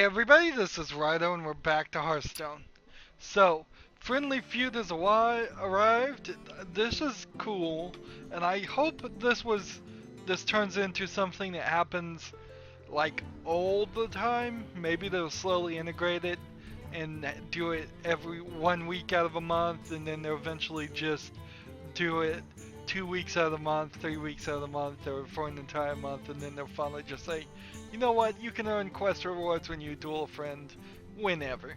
Hey everybody, this is Rydo and we're back to Hearthstone. So, Friendly Feud has arrived. This is cool, and I hope this turns into something that happens like all the time. Maybe they'll slowly integrate it and do it every 1 week out of a month, and then they'll eventually just do it 2 weeks out of the month, 3 weeks out of the month, or for an entire month, and then they'll finally just say, you know what, you can earn quest rewards when you duel a friend whenever.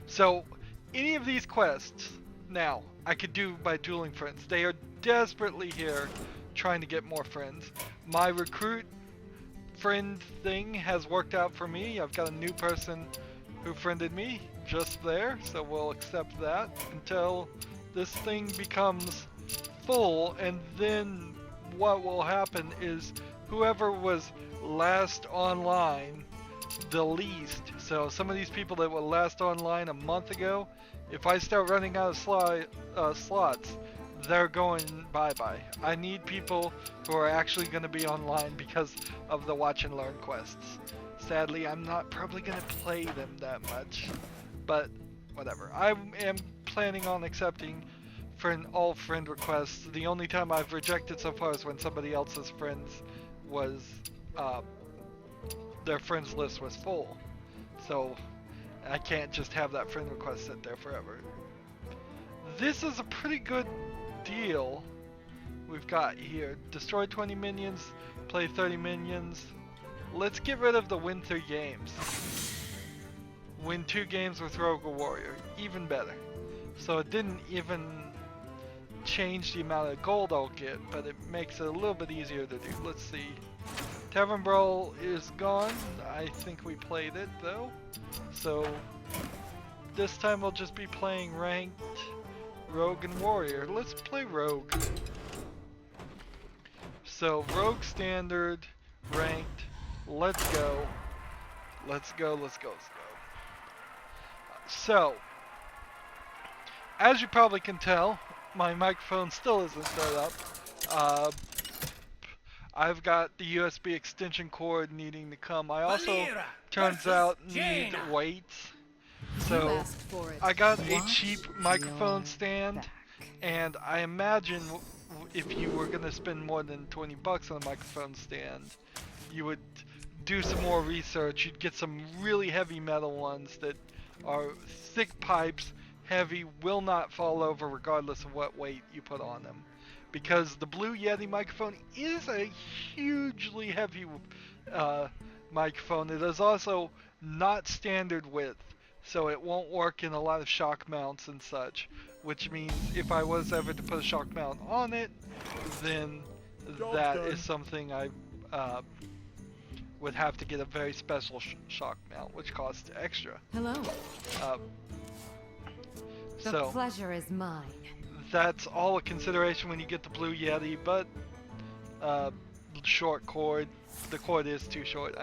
So, any of these quests, now, I could do by dueling friends. They are desperately here trying to get more friends. My recruit friend thing has worked out for me. I've got a new person who friended me just there, so we'll accept that until this thing becomes full, and then what will happen is whoever was last online the least, so some of these people that were last online a month ago, if I start running out of slots, they're going bye-bye. I need people who are actually going to be online because of the watch and learn quests. Sadly, I'm not probably going to play them that much, but whatever. I am planning on accepting all friend requests. The only time I've rejected so far is when somebody else's friends was their friends list was full, so I can't just have that friend request sit there forever. This is a pretty good deal we've got here. Destroy 20 minions, play 30 minions. Let's get rid of the win 3 games. Win 2 games with Rogue or Warrior, even better. So it didn't even change the amount of gold I'll get, but it makes it a little bit easier to do. Let's see. Tavern Brawl is gone. I think we played it though. So this time we'll just be playing ranked Rogue and Warrior. Let's play Rogue. So Rogue Standard, ranked. Let's go. Let's go, let's go, let's go. So, as you probably can tell, my microphone still isn't set up. I've got the USB extension cord needing to come. I also, turns out, need weights. So, I got a cheap microphone stand, and I imagine if you were going to spend more than 20 bucks on a microphone stand, you would do some more research. You'd get some really heavy metal ones that are thick pipes, heavy, will not fall over regardless of what weight you put on them. Because the Blue Yeti microphone is a hugely heavy microphone. It is also not standard width, so it won't work in a lot of shock mounts and such. Which means if I was ever to put a shock mount on it, then that is something I would have to get a very special shock mount, which costs extra. Hello. The So pleasure is mine. that's all a consideration when you get the Blue Yeti, but short cord. The cord is too short.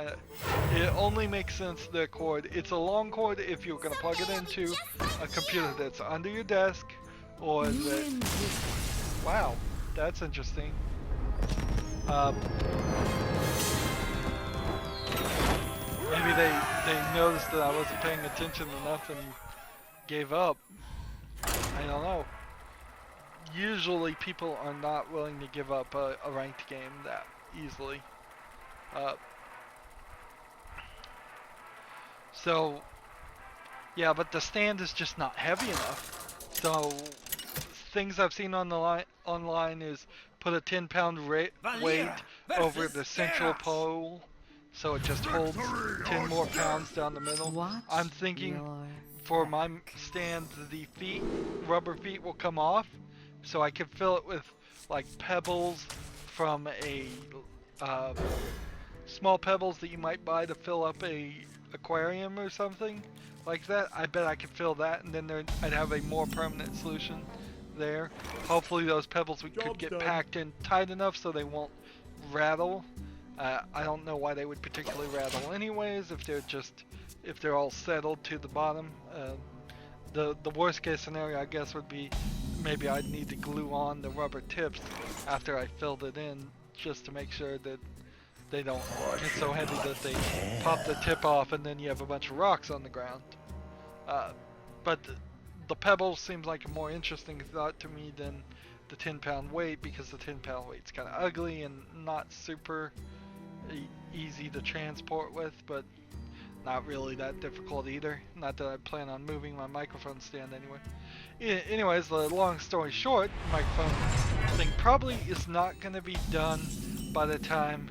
It only makes sense, the cord. It's a long cord if you're going to plug it into a computer that's under your desk, or that... Wow, that's interesting. Maybe they noticed that I wasn't paying attention enough and gave up. I don't know. Usually people are not willing to give up a ranked game that easily. So, yeah, but the stand is just not heavy enough. So, things I've seen on the online is put a 10-pound weight over the central pole, so it just holds 10 more pounds down the middle. I'm thinking for my stand, the rubber feet will come off, so I can fill it with like pebbles from a small pebbles that you might buy to fill up a aquarium or something like that. I bet I could fill that, and then I'd have a more permanent solution there. Hopefully those pebbles could get packed in tight enough so they won't rattle. I don't know why they would particularly rattle anyways if they're all settled to the bottom. The worst case scenario, I guess, would be maybe I'd need to glue on the rubber tips after I filled it in, just to make sure that they don't get so heavy that they pop the tip off and then you have a bunch of rocks on the ground. But the pebbles seems like a more interesting thought to me than the 10-pound weight, because the 10-pound weight's kind of ugly and not super easy to transport with, but not really that difficult either. Not that I plan on moving my microphone stand anyway. Anyways, the long story short, microphone thing probably is not going to be done by the time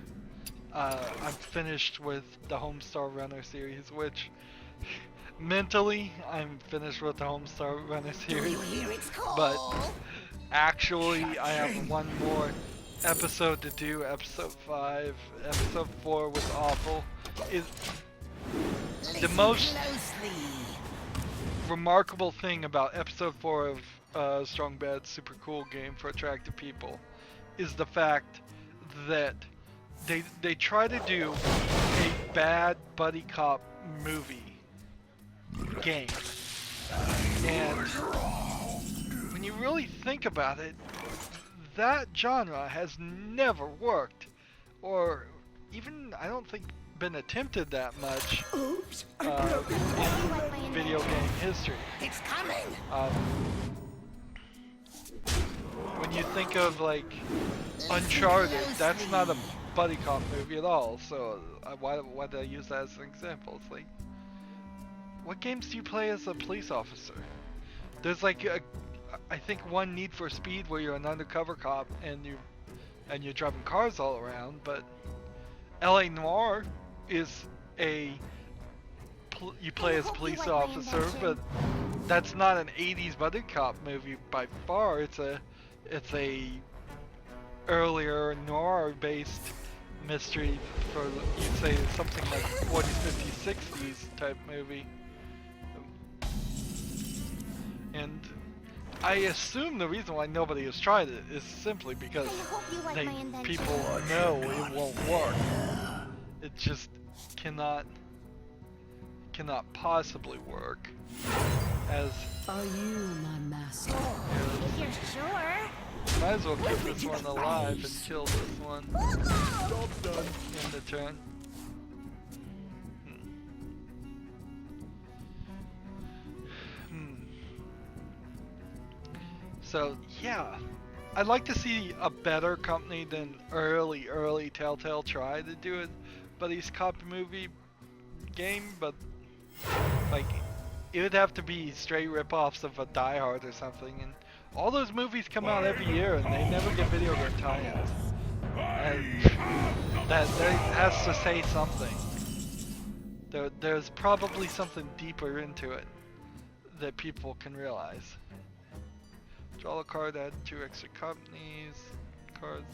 I'm finished with the Homestar Runner series, which mentally I'm finished with the Homestar Runner series, but actually I have one more episode to do, episode 5. Episode 4 was awful. The most remarkable thing about episode 4 of Strong Bad Super Cool Game for Attractive People is the fact that they try to do a bad buddy cop movie game, and when you really think about it, that genre has never worked, or even, I don't think, been attempted that much in video game history. It's coming. When you think of like Uncharted, that's not a buddy cop movie at all. So why did I use that as an example? It's like, what games do you play as a police officer? There's like I think one Need for Speed where you're an undercover cop and you're driving cars all around, but LA Noire is you play as a police officer, but that's not an 80s buddy cop movie by far. It's a earlier noir based mystery for, you'd say, something like 40s, 50s, 60s type movie. And I assume the reason why nobody has tried it is simply because people know it won't work. It just cannot possibly work. As are you my master? If you're sure. Might as well keep this one alive and kill this one. Job done. End the turn. So yeah, I'd like to see a better company than early Telltale try to do a buddy's cop movie game, but like it would have to be straight rip-offs of a Die Hard or something, and all those movies come out every year and they never get video game tie-ins. And that has to say something. There's probably something deeper into it that people can realize. Draw a card, add 2 extra companies, cards.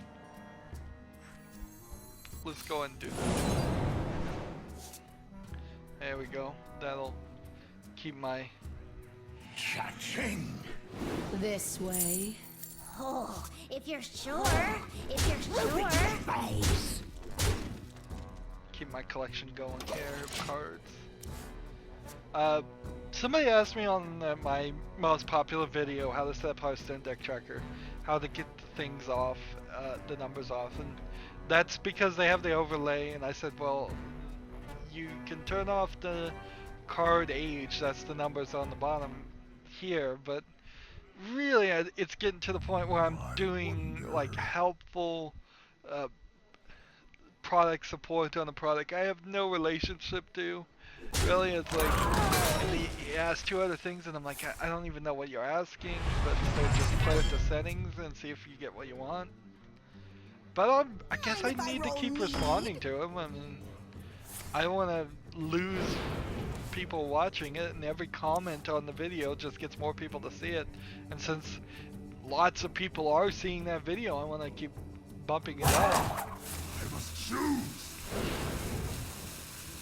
Let's go and do that. There we go. That'll keep my... Cha-ching! This way. Oh, if you're sure. If you're sure. Keep my collection going here of cards. Somebody asked me on my most popular video how to set up Hearthstone deck tracker, how to get the things off, the numbers off, and that's because they have the overlay, and I said, well, you can turn off the card age, that's the numbers on the bottom here, but really it's getting to the point where I'm doing like helpful product support on a product I have no relationship to. Really, it's like, and he asked 2 other things and I'm like, I don't even know what you're asking, but so just play with the settings and see if you get what you want. But I guess I need to keep responding to him. I mean, I don't want to lose people watching it, and every comment on the video just gets more people to see it. And since lots of people are seeing that video, I want to keep bumping it up. I must choose.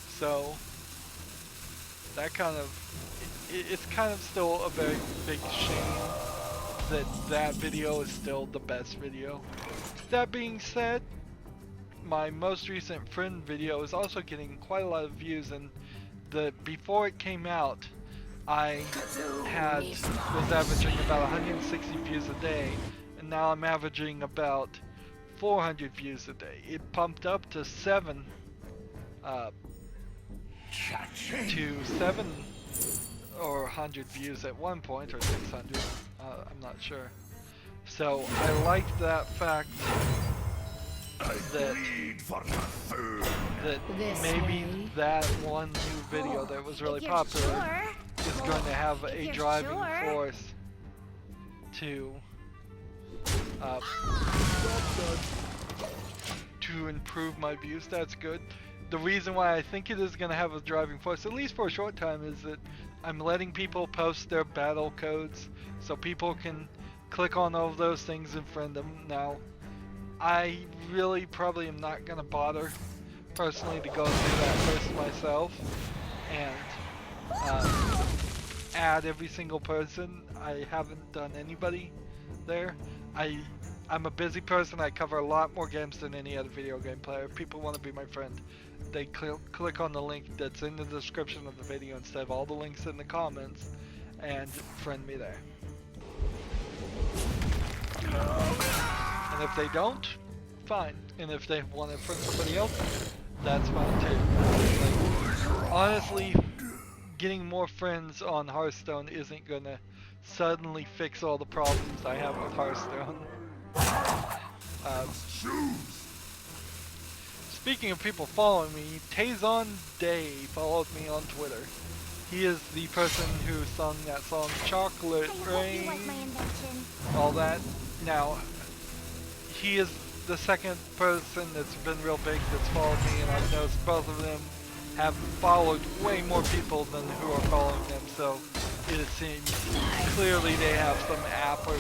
So that kind of, it's kind of still a very big shame that video is still the best video. That being said, my most recent friend video is also getting quite a lot of views, and before it came out, I was averaging about 160 views a day, and now I'm averaging about 400 views a day. It pumped up to 7 or 100 views at one point, or 600. I'm not sure. So I liked that fact that maybe that one new video that was really popular is going to have a driving force to improve my views. That's good. The reason why I think it is going to have a driving force, at least for a short time, is that I'm letting people post their battle codes so people can click on all of those things and friend them. Now, I really probably am not going to bother personally to go through that first myself and add every single person. I haven't done anybody there. I'm a busy person. I cover a lot more games than any other video game player. If people want to be my friend, they click on the link that's in the description of the video instead of all the links in the comments and friend me there. And if they don't, fine. And if they want to friend somebody else, that's fine too. Like, honestly, getting more friends on Hearthstone isn't gonna suddenly fix all the problems I have with Hearthstone. Speaking of people following me, Tazon Day followed me on Twitter. He is the person who sung that song Chocolate Rain, all that. Now, he is the second person that's been real big that's followed me, and I've noticed both of them have followed way more people than who are following them, so it seems clearly they have some app or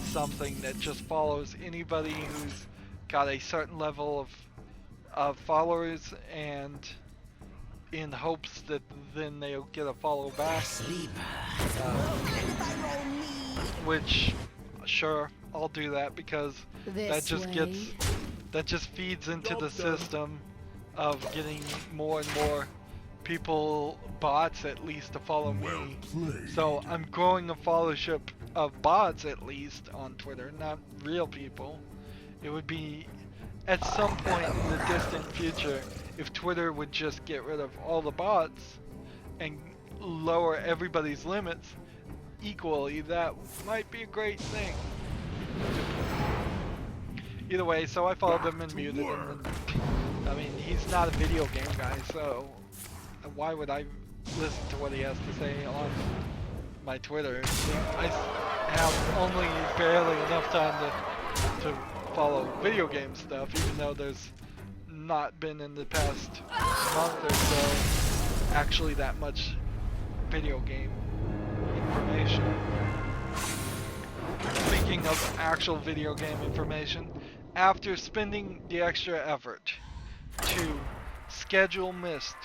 something that just follows anybody who's got a certain level of followers, and in hopes that then they'll get a follow back. Which, sure, I'll do that because that just feeds into the system of getting more and more people, bots at least, to follow me. So I'm growing a followership of bots at least on Twitter, not real people. It would be at some point in the distant future if Twitter would just get rid of all the bots and lower everybody's limits equally. That might be a great thing. Either way, so I followed him and muted him. And, I mean, he's not a video game guy, so why would I listen to what he has to say on my Twitter? I have only barely enough time to follow video game stuff, even though there's not been in the past month or so actually that much video game information. Speaking of actual video game information, after spending the extra effort to schedule Myst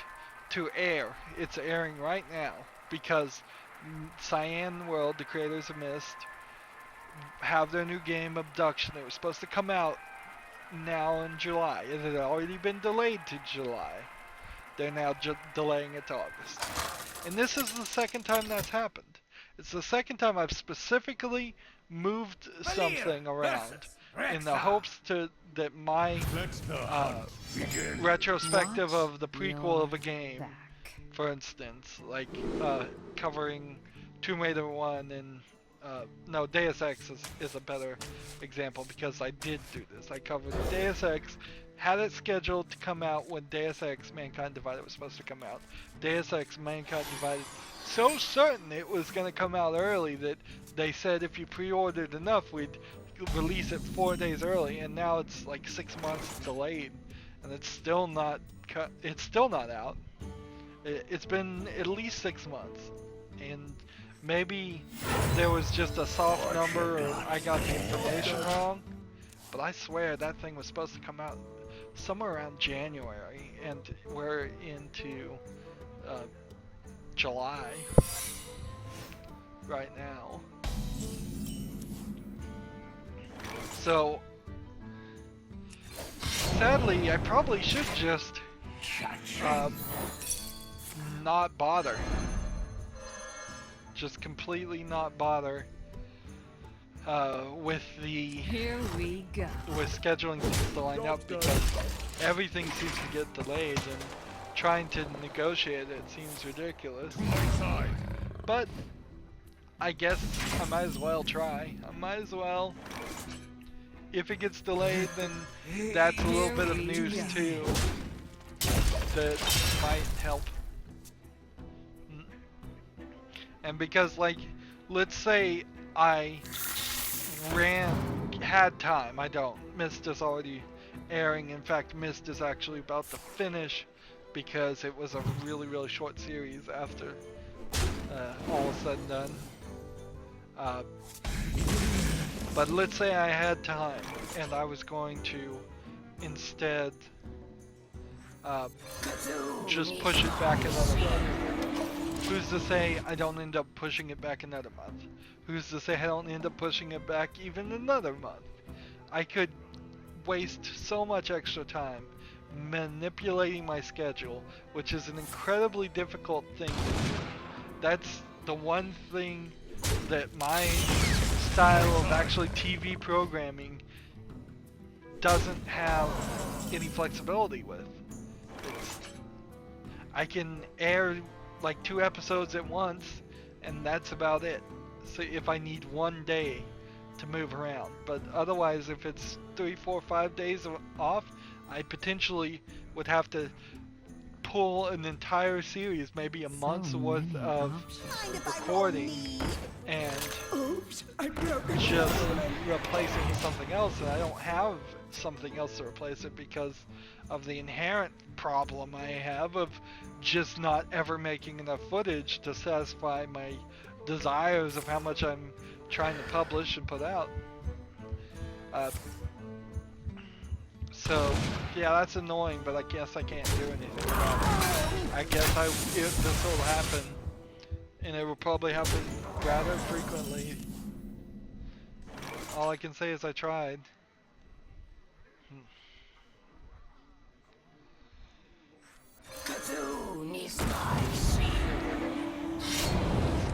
to air, it's airing right now because Cyan World, the creators of Myst, have their new game Abduction. It was supposed to come out now in July. It had already been delayed to July. They're now delaying it to August. And this is the second time that's happened. It's the second time I've specifically moved something around in the hopes that my retrospective of the prequel of a game, for instance, like covering Tomb Raider 1 and no, Deus Ex is a better example because I did do this. I covered Deus Ex, had it scheduled to come out when Deus Ex Mankind Divided was supposed to come out. Deus Ex Mankind Divided, so certain it was going to come out early that they said if you pre-ordered enough, we'd release it 4 days early, and now it's like 6 months delayed, and it's still not out. It's been at least 6 months, and maybe there was just a soft number or I got the information wrong, but I swear that thing was supposed to come out somewhere around January, and we're into July right now. So sadly, I probably should just not bother. Just completely not bother with Here we go. scheduling things to line up because everything seems to get delayed and trying to negotiate it seems ridiculous. But I guess I might as well try. I might as well. If it gets delayed, then that's a little bit of news too that might help. And because, like, let's say I had time. I don't. Mist is already airing. In fact, Mist is actually about to finish because it was a really, really short series after all is said and done. But let's say I had time and I was going to instead just push it back another month. Who's to say I don't end up pushing it back another month? Who's to say I don't end up pushing it back even another month? I could waste so much extra time manipulating my schedule, which is an incredibly difficult thing to do. That's the one thing that my style of actually TV programming doesn't have any flexibility with. I can air like 2 episodes at once and that's about it. So if I need one day to move around, but otherwise if it's 3, 4, 5 days off, I potentially would have to pull an entire series, maybe a month's worth of recording, and just replace it with something else, and I don't have something else to replace it because of the inherent problem I have of just not ever making enough footage to satisfy my desires of how much I'm trying to publish and put out. So yeah, that's annoying, but I guess I can't do anything about it. I guess this will happen, and it will probably happen rather frequently. All I can say is I tried. Let's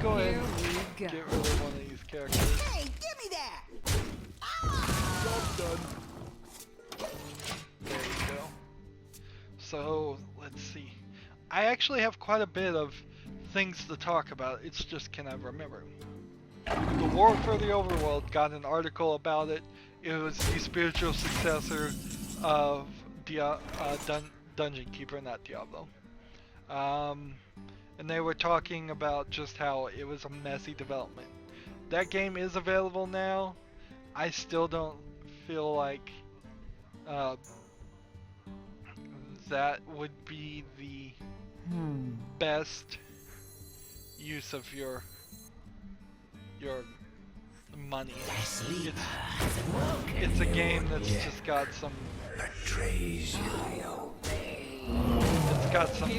go ahead and get rid of one of these characters. Hey, give me that! Job done. There you go. So, let's see. I actually have quite a bit of things to talk about. It's just, can I remember? The War for the Overworld got an article about it. It was the spiritual successor of Dungeon Keeper, not Diablo. And they were talking about just how it was a messy development. That game is available now. I still don't feel like that would be the best use of your money. It's a game that's just got some. It's got some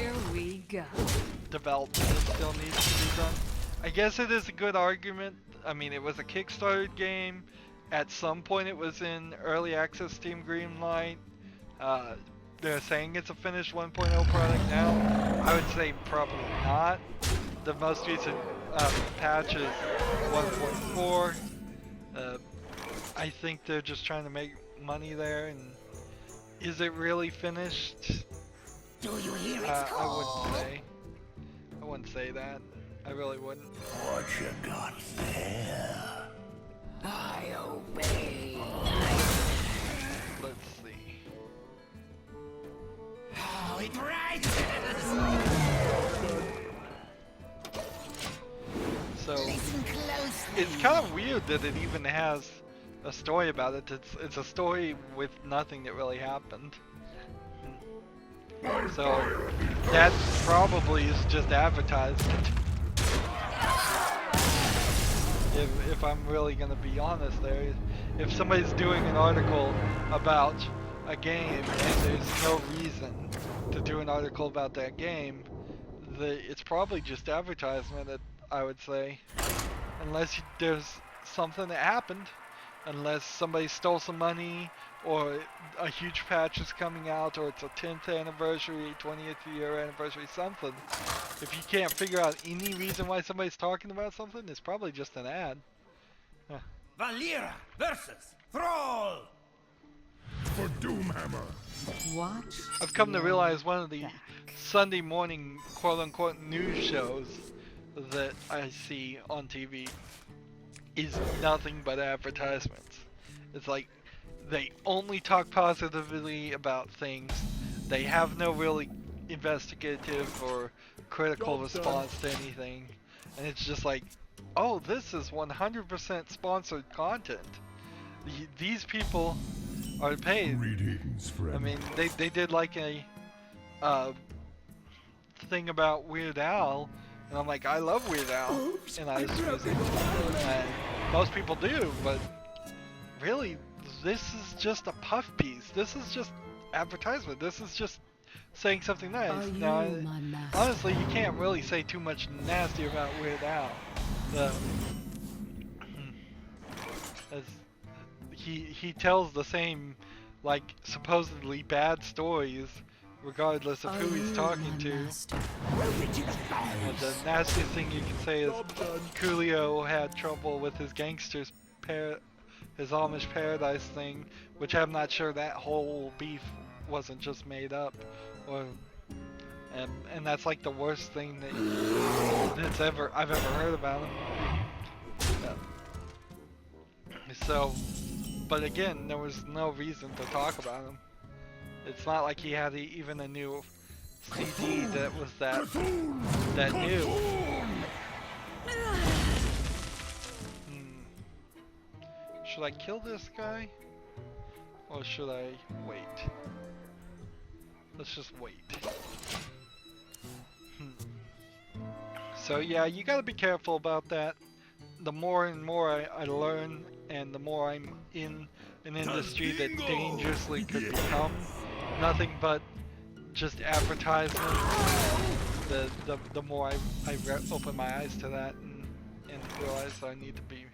development that still needs to be done. I guess it is a good argument. I mean, it was a Kickstarter game. At some point it was in early access Steam Greenlight. They're saying it's a finished 1.0 product now. I would say probably not. The most recent patch is 1.4. I think they're just trying to make money there, and is it really finished? Do you hear its I call? I wouldn't say that. I really wouldn't. What you got there? I obey. Let's see. Oh, it rises. So Listen closely. it's kind of weird that it even has a story about it. It's a story with nothing that really happened. So that probably is just advertisement. If I'm really gonna be honest there, if somebody's doing an article about a game and there's no reason to do an article about that game, it's probably just advertisement, I would say. Unless there's something that happened. Unless somebody stole some money, or a huge patch is coming out, or it's a 10th anniversary, 20th year anniversary, something. If you can't figure out any reason why somebody's talking about something, it's probably just an ad. Valera versus Thrall. For Doomhammer. Watch. I've come to realize one of the Sunday morning quote-unquote news shows that I see on TV is nothing but advertisements. It's like they only talk positively about things. They have no really investigative or critical response to anything. And it's just like, oh, this is 100% sponsored content. These people are paid. Greetings, friend. I mean, they did like a thing about Weird Al, and I'm like, I love Weird Al, and I was music, and most people do, but really, this is just a puff piece. This is just advertisement. This is just saying something nice. Now, honestly, you can't really say too much nasty about Weird Al. He tells the same, like, supposedly bad stories regardless of who he's talking to. And the nastiest thing you can say is Coolio had trouble with his his Amish Paradise thing, which I'm not sure that whole beef wasn't just made up, or and that's like the worst thing that I've ever heard about him. So, but again, there was no reason to talk about him. It's not like he had even a new CD that was that new. Should I kill this guy? Or should I wait? Let's just wait. So yeah, you gotta be careful about that. The more and more I learn, and the more I'm in an industry that dangerously could become nothing but just advertisement, the more I open my eyes to that and realize I need to be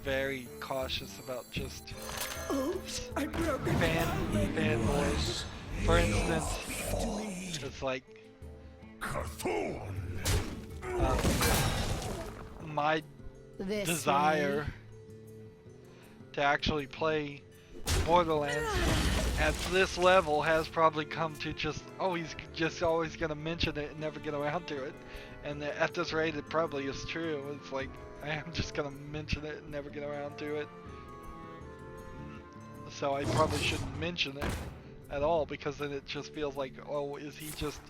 very cautious about just fanboys. For instance, it's like my desire to actually play Borderlands at this level has probably come to just, oh, he's just always gonna mention it and never get around to it. And at this rate, it probably is true. It's like, I am just gonna mention it and never get around to it. So I probably shouldn't mention it at all, because then it just feels like, oh, is he just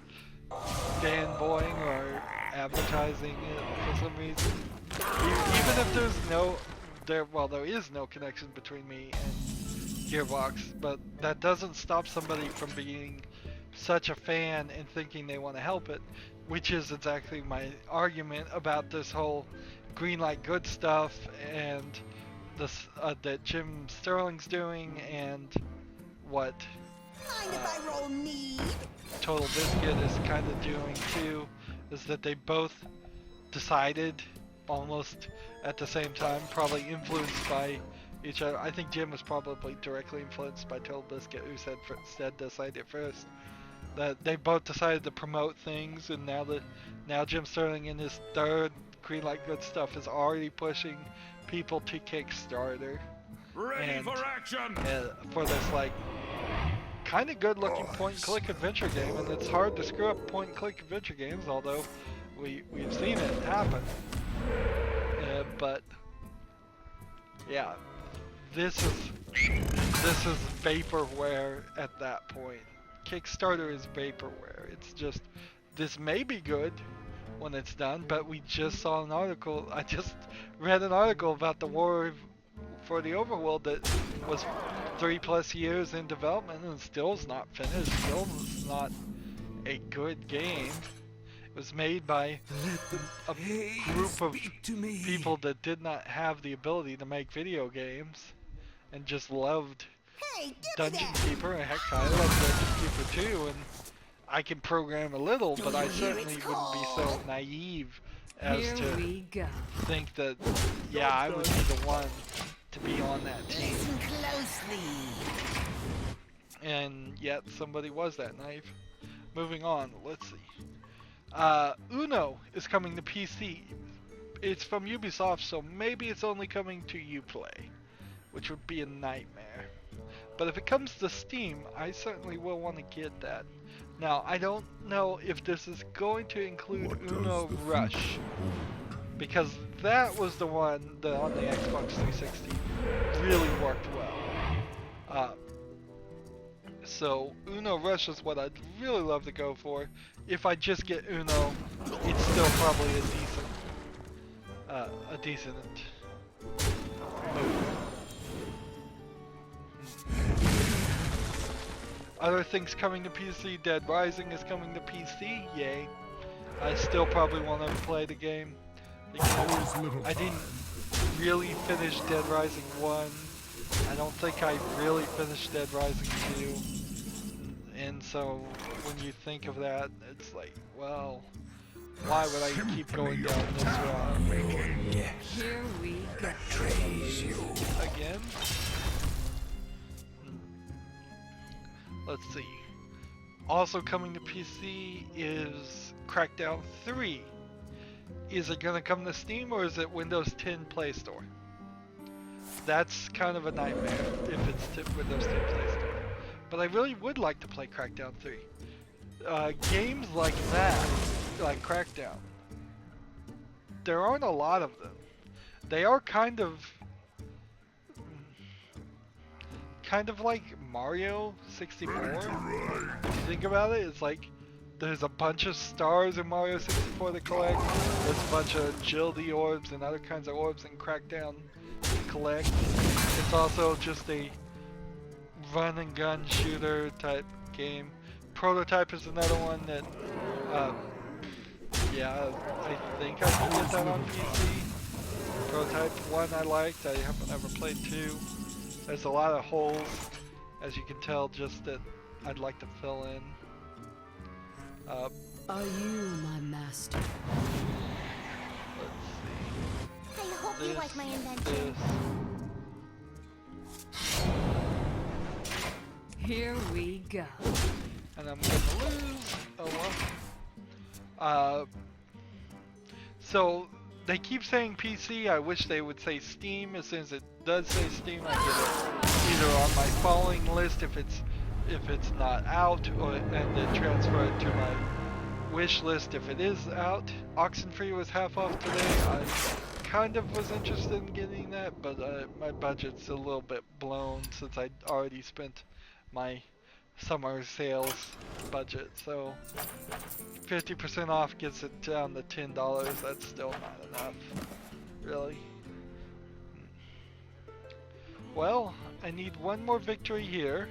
fanboying or advertising it for some reason? Even if there is no connection between me and Gearbox, but that doesn't stop somebody from being such a fan and thinking they want to help it, which is exactly my argument about this whole greenlight good stuff and this that Jim Sterling's doing, and what Total Biscuit is kind of doing too, is that they both decided almost at the same time, probably influenced by each other. I think Jim was probably directly influenced by Total Biscuit, who said this idea first. That they both decided to promote things, and now Jim Sterling in his third Greenlight Good stuff is already pushing people to Kickstarter. Ready for action! For this like kind of good looking point and click adventure game, and it's hard to screw up point and click adventure games, although we've seen it happen. But yeah, this is vaporware at that point. Kickstarter is vaporware. It's just, this may be good when it's done, but we just saw an article, I just read an article about the War for the Overworld that was 3+ years in development and still is not finished, still is not a good game. It was made by a group of people that did not have the ability to make video games and just loved Dungeon Keeper. And heck, I love Dungeon Keeper too, and I can program a little, but I certainly wouldn't be so naive as to think that, yeah, I would be the one to be on that team. Listen closely. And yet somebody was that naive. Moving on, let's see. Uno is coming to PC it's from Ubisoft, so maybe it's only coming to Uplay, which would be a nightmare. But if it comes to Steam, I certainly will want to get that. Now, I don't know if this is going to include What does Uno the Rush, future hold? because that was the one that on the Xbox 360 really worked well. So Uno Rush is what I'd really love to go for. If I just get Uno, it's still probably a decent move. Other things coming to PC, Dead Rising is coming to PC, yay. I still probably want to play the game because I didn't really finish Dead Rising 1. I don't think I really finished Dead Rising 2. And so when you think of that, it's like, well, why would I keep going down this route? Here we go. Again? Let's see. Also coming to PC is Crackdown 3. Is it gonna come to Steam or is it Windows 10 Play Store? That's kind of a nightmare if it's Windows 10 Play Store. But I really would like to play Crackdown 3. Games like that, like Crackdown, there aren't a lot of them. They are kind of like Mario 64. If you think about it, it's like there's a bunch of stars in Mario 64 to collect. There's a bunch of Gildy orbs and other kinds of orbs in Crackdown to collect. It's also just a run and gun shooter type game. Prototype is another one that, yeah, I think I can get that on PC. Prototype 1 I liked, I haven't ever played 2. There's a lot of holes, as you can tell, just that I'd like to fill in. Are you my master? Let's see. I hope you like my invention. Here we go. And I'm gonna lose. Oh well. So they keep saying PC. I wish they would say Steam. As soon as it does say Steam, I get it either on my following list if it's not out, or and then transfer it to my wish list if it is out. Oxenfree was half off today. I kind of was interested in getting that, but my budget's a little bit blown since I already spent my summer sales budget, so 50% off gets it down to $10. That's still not enough, really. Well, I need one more victory here.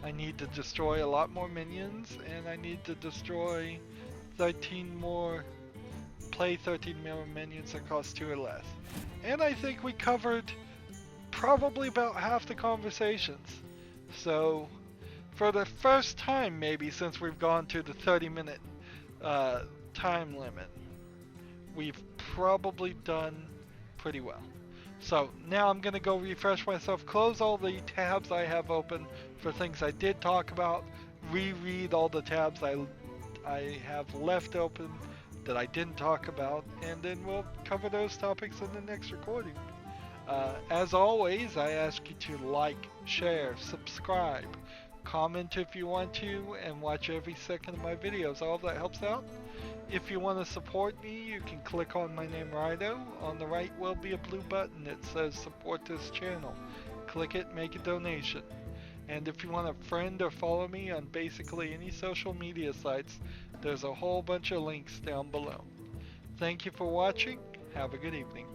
I need to destroy a lot more minions, and I need to destroy 13 more, play 13 more minions that cost 2 or less. And I think we covered probably about half the conversations. So, for the first time maybe since we've gone to the 30-minute time limit, we've probably done pretty well. So now I'm going to go refresh myself, close all the tabs I have open for things I did talk about, reread all the tabs I have left open that I didn't talk about, and then we'll cover those topics in the next recording. As always, I ask you to like, share, subscribe, comment if you want to, and watch every second of my videos. All of that helps out. If you want to support me, you can click on my name, Rydo. On the right will be a blue button that says support this channel. Click it, make a donation. And if you want to friend or follow me on basically any social media sites, there's a whole bunch of links down below. Thank you for watching. Have a good evening.